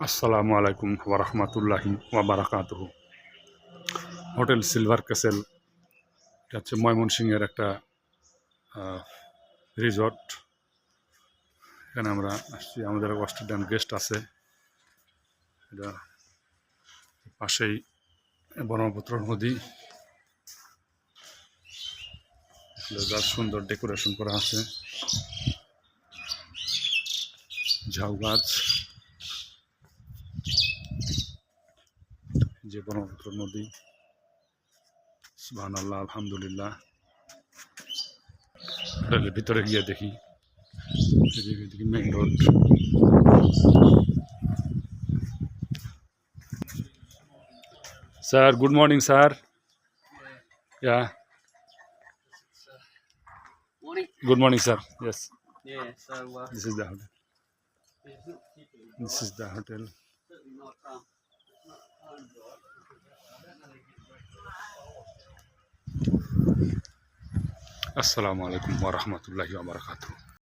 আসসালামু আলাইকুম ওয়া রাহমাতুল্লাহি ওয়া বারাকাতুহু। হোটেল সিলভার ক্যাসেল, এটা হচ্ছে ময়মনসিংহের একটা রিসর্ট। এখানে আমরা আসছি, আমাদের অস্ট্রেলিয়ান গেস্ট আছে। এটা পাশেই ব্রহ্মপুত্র নদী, যা সুন্দর ডেকোরেশন করা আছে, ঝাউ গাছ, যে ব্রহ্মপুত্র নদী। সুবহানাল্লাহ, আলহামদুলিল্লাহ। হোটেলের ভিতরে গিয়ে দেখি, এদিকে main road. Sir, good morning sir. Yeah, Morning. good morning sir. Yes, Yeah, so this is the hotel. it's not keeping it This is the hotel. certainly not Assalamu alaikum wa rahmatullahi wa barakatuh.